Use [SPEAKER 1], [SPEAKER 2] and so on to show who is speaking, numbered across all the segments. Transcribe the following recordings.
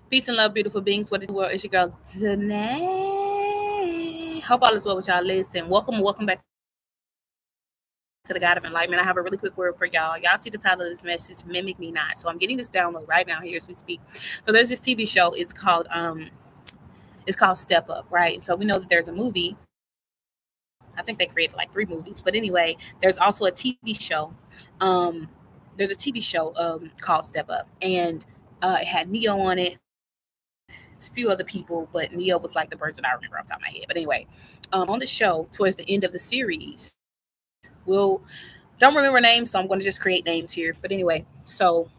[SPEAKER 1] Peace and love, beautiful beings. What is the world? It's your girl, Danae. Hope all is well with y'all. Listen, welcome back to the God of Enlightenment. I have a really quick word for y'all. Y'all see the title of this message, Mimic Me Not. So I'm getting this download right now here as we speak. So there's this TV show. It's called Step Up, right? So we know that there's a movie. I think they created like 3 movies, but anyway, there's also a TV show. Um, there's a TV show called Step Up, and it had Neo on it. It's a few other people, but Neo was like the person I remember off the top of my head. But anyway, on the show towards the end of the series, will don't remember names, so I'm going to just create names here. But anyway, so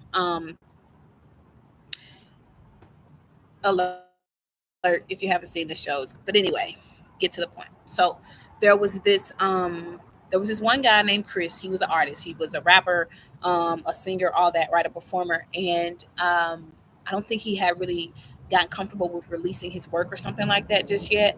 [SPEAKER 1] alert if you haven't seen the shows. But anyway, get to the point. So there was this one guy named Chris. He was an artist. He was a rapper, a singer, all that, right? A performer, and I don't think he had really gotten comfortable with releasing his work or something like that just yet.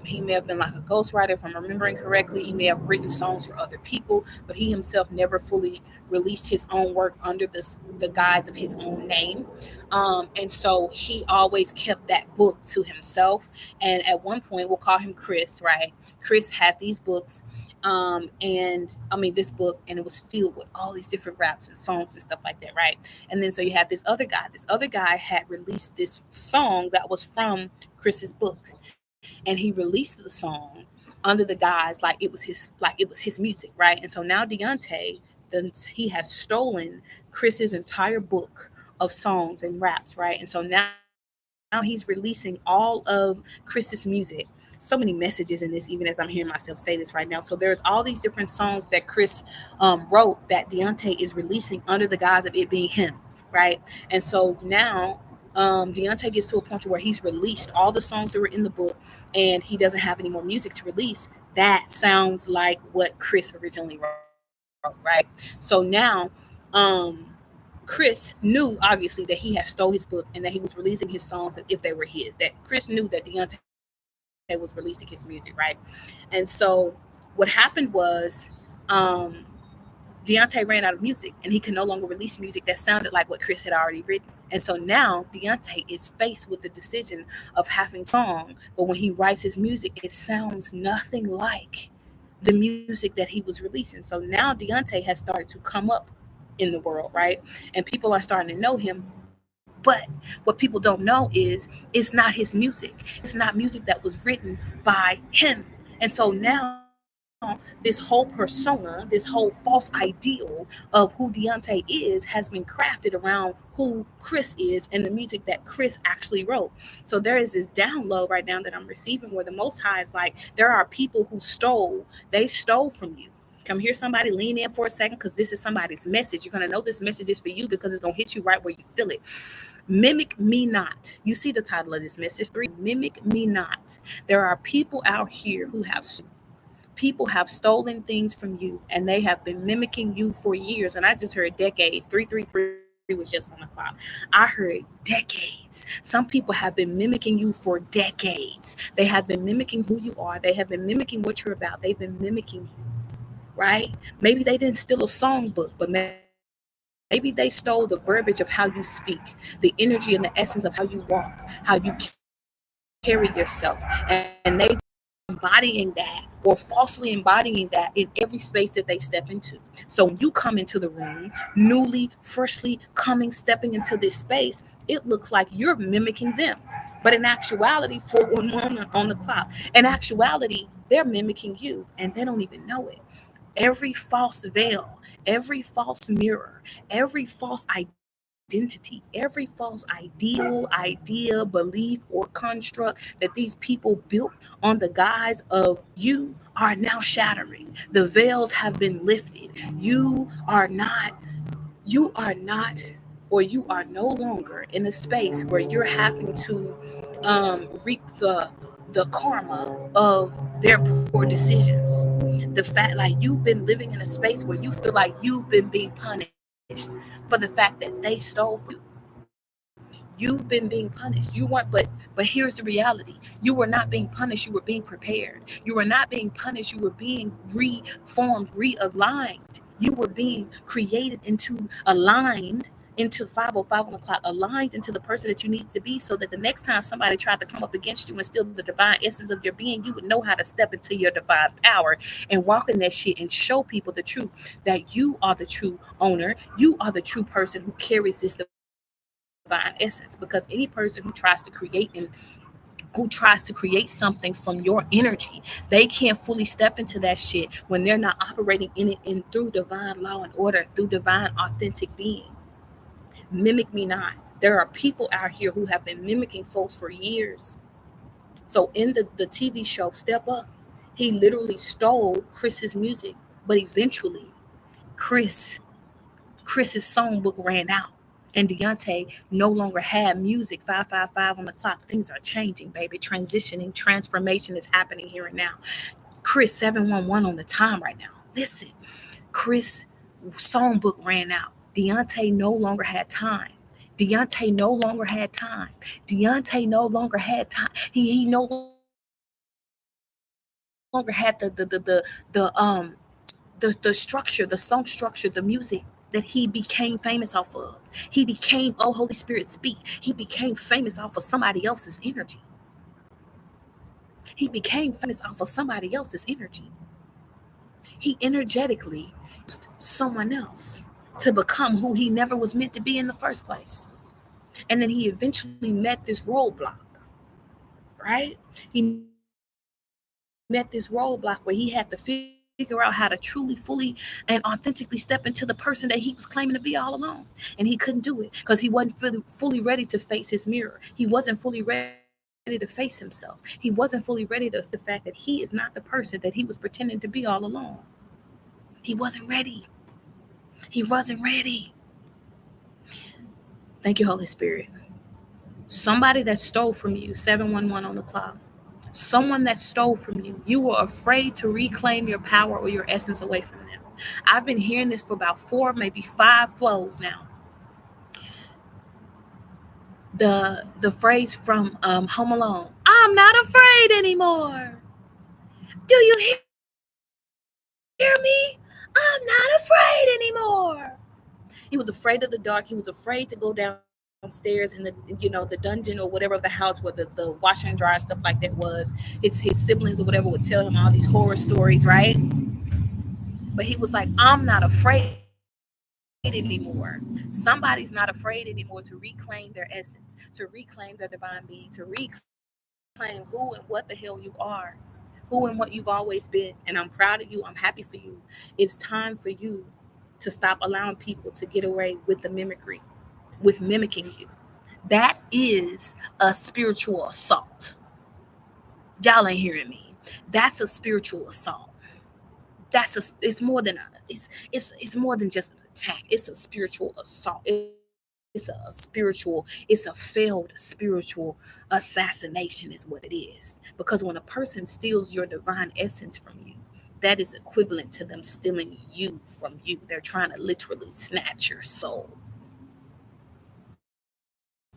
[SPEAKER 1] He may have been like a ghostwriter, if I'm remembering correctly. He may have written songs for other people, but he himself never fully released his own work under the guise of his own name. And so he always kept that book to himself. And at one point, we'll call him Chris, right? Chris had these books, and I mean this book, and it was filled with all these different raps and songs and stuff like that, right? And then so you have this other guy. This other guy had released this song that was from Chris's book, and he released the song under the guise like it was his music, right? And so now Deontay, he has stolen Chris's entire book of songs and raps, right? And so now he's releasing all of Chris's music. So many messages in this, even as I'm hearing myself say this right now. So there's all these different songs that Chris wrote that Deontay is releasing under the guise of it being him, right? And so now Deontay gets to a point where he's released all the songs that were in the book, and he doesn't have any more music to release. That sounds like what Chris originally wrote, right? So now, um, Chris knew obviously that he had stole his book and that he was releasing his songs as if they were his. That Chris knew that Deontay was releasing his music, right? And so what happened was, um, Deontay ran out of music and he could no longer release music that sounded like what Chris had already written. And so now Deontay is faced with the decision of having song, but when he writes his music, it sounds nothing like the music that he was releasing. So now Deontay has started to come up in the world, right? And people are starting to know him. But what people don't know is it's not his music. It's not music that was written by him. And so now this whole persona, this whole false ideal of who Deontay is has been crafted around who Chris is and the music that Chris actually wrote. So there is this download right now that I'm receiving where the Most High is like, there are people who stole from you. Come here, somebody, lean in for a second, because this is somebody's message. You're going to know this message is for you because it's going to hit you right where you feel it. Mimic me not. You see the title of this message 3. Mimic me not. There are people out here who have people have stolen things from you, and they have been mimicking you for years. And I just heard decades. 333 was just on the clock. I heard decades. Some people have been mimicking you for decades. They have been mimicking who you are. They have been mimicking what you're about. They've been mimicking you, right? Maybe they didn't steal a songbook, but maybe they stole the verbiage of how you speak, the energy and the essence of how you walk, how you carry yourself. And they embodying that or falsely embodying that in every space that they step into. So when you come into the room, newly, freshly stepping into this space, it looks like you're mimicking them. But in actuality, 411 on the clock, in actuality, they're mimicking you and they don't even know it. Every false veil, every false mirror, every false identity, every false idea, belief, or construct that these people built on the guise of you are now shattering. The veils have been lifted. You are not, or you are no longer in a space where you're having to reap the karma of their poor decisions. The fact, like, you've been living in a space where you feel like you've been being punished for the fact that they stole from you. You've been being punished. You weren't, but here's the reality. You were not being punished, you were being prepared. You were not being punished, you were being reformed, realigned. You were being created into aligned into 505 on the clock, aligned into the person that you need to be, so that the next time somebody tried to come up against you and steal the divine essence of your being, you would know how to step into your divine power and walk in that shit and show people the truth, that you are the true owner. You are the true person who carries this divine essence. Because any person who tries to create something from your energy, they can't fully step into that shit when they're not operating in it and through divine law and order, through divine authentic being. Mimic me not. There are people out here who have been mimicking folks for years. So in the TV show Step Up, he literally stole Chris's music, but eventually Chris Chris's songbook ran out. And Deontay no longer had music. 555 on the clock. Things are changing, baby. Transitioning, transformation is happening here and now. Chris 711 on the time right now. Listen, Chris songbook ran out. Deontay no longer had time. Deontay no longer had time. Deontay no longer had time. He no longer had the structure, the song structure, the music that he became famous off of. He became, oh Holy Spirit, speak. He became famous off of somebody else's energy. He became famous off of somebody else's energy. He energetically used someone else to become who he never was meant to be in the first place. And then he eventually met this roadblock, right? He met this roadblock where he had to figure out how to truly, fully, and authentically step into the person that he was claiming to be all along. And he couldn't do it because he wasn't fully ready to face his mirror. He wasn't fully ready to face himself. He wasn't fully ready to face the fact that he is not the person that he was pretending to be all along. He wasn't ready. He wasn't ready. Thank you, Holy Spirit. Somebody that stole from you, 711 on the clock. Someone that stole from you. You were afraid to reclaim your power or your essence away from them. I've been hearing this for about 4, maybe 5 flows now. The phrase from Home Alone. I'm not afraid anymore. Do you hear me? I'm not afraid anymore. He was afraid of the dark. He was afraid to go downstairs in the dungeon or whatever of the house where the washer and dryer and stuff like that was. His siblings or whatever would tell him all these horror stories, right? But he was like, I'm not afraid anymore. Somebody's not afraid anymore to reclaim their essence, to reclaim their divine being, to reclaim who and what the hell you are, who and what you've always been. And I'm proud of you. I'm happy for you. It's time for you to stop allowing people to get away with the mimicry, with mimicking you. That is a spiritual assault. Y'all ain't hearing me. That's a spiritual assault. It's more than it's more than just an attack. It's a spiritual assault. It's a failed spiritual assassination is what it is. Because when a person steals your divine essence from you, that is equivalent to them stealing you from you. They're trying to literally snatch your soul.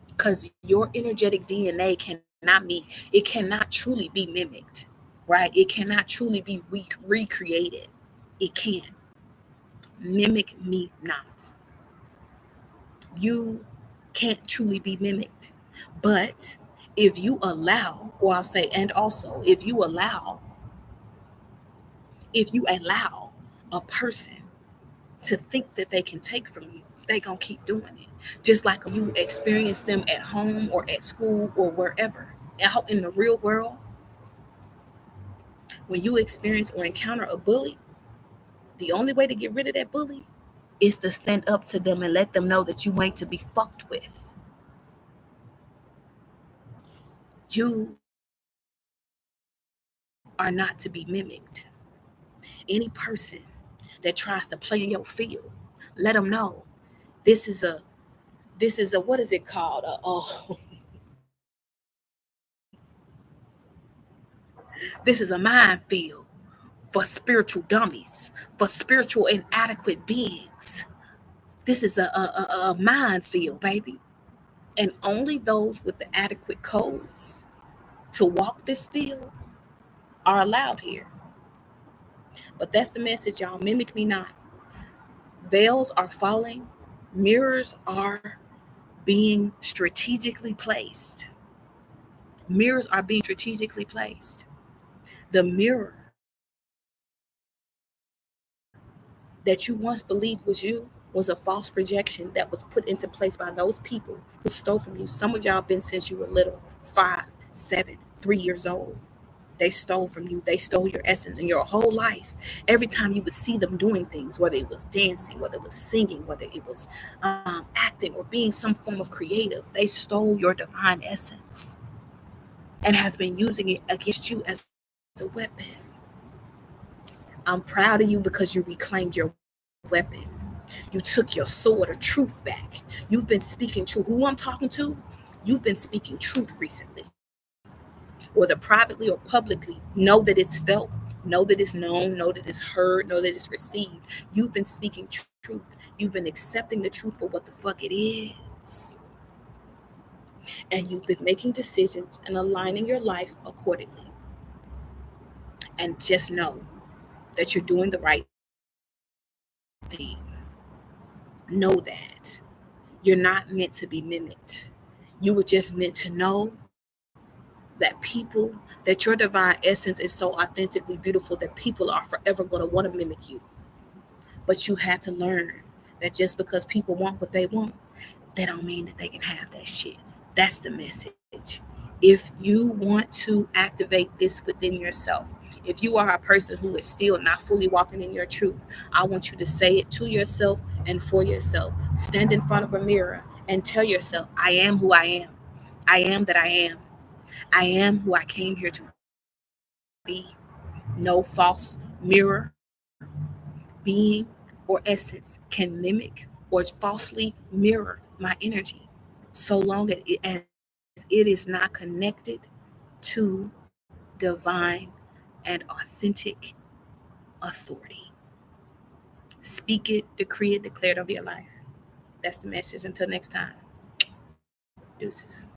[SPEAKER 1] Because your energetic DNA it cannot truly be mimicked, right? It cannot truly be recreated. It can. Mimic me not. You can't truly be mimicked. But if you allow, or I'll say, and also, if you allow a person to think that they can take from you, they gonna keep doing it. Just like you experience them at home or at school or wherever. Out in the real world, when you experience or encounter a bully, the only way to get rid of that bully is to stand up to them and let them know that you ain't to be fucked with. You are not to be mimicked. Any person that tries to play in your field, let them know this is a what is it called? This is a minefield for spiritual dummies, for spiritual inadequate beings. This is a minefield, baby. And only those with the adequate codes to walk this field are allowed here. But that's the message, y'all. Mimic me not. Veils are falling. Mirrors are being strategically placed. Mirrors are being strategically placed. The mirror that you once believed was you was a false projection that was put into place by those people who stole from you. Some of y'all been since you were little, 5, 7, 3 years old. They stole from you. They stole your essence and your whole life. Every time you would see them doing things, whether it was dancing, whether it was singing, whether it was acting or being some form of creative, they stole your divine essence and has been using it against you as a weapon. I'm proud of you because you reclaimed your weapon. You took your sword of truth back. You've been speaking truth. Who I'm talking to, you've been speaking truth recently, whether privately or publicly. Know that it's felt, know that it's known, know that it's heard, know that it's received. You've been speaking truth. You've been accepting the truth for what the fuck it is. And you've been making decisions and aligning your life accordingly. And just know that you're doing the right thing. Know that you're not meant to be mimicked. You were just meant to know that people, that your divine essence is so authentically beautiful that people are forever going to want to mimic you. But you had to learn that just because people want what they want, that don't mean that they can have that shit. That's the message. If you want to activate this within yourself, if you are a person who is still not fully walking in your truth, I want you to say it to yourself and for yourself. Stand in front of a mirror and tell yourself, I am who I am. I am that I am. I am who I came here to be. No false mirror, being, or essence can mimic or falsely mirror my energy so long as it is not connected to divine and authentic authority. Speak it, decree it, declare it over your life. That's the message. Until next time, deuces.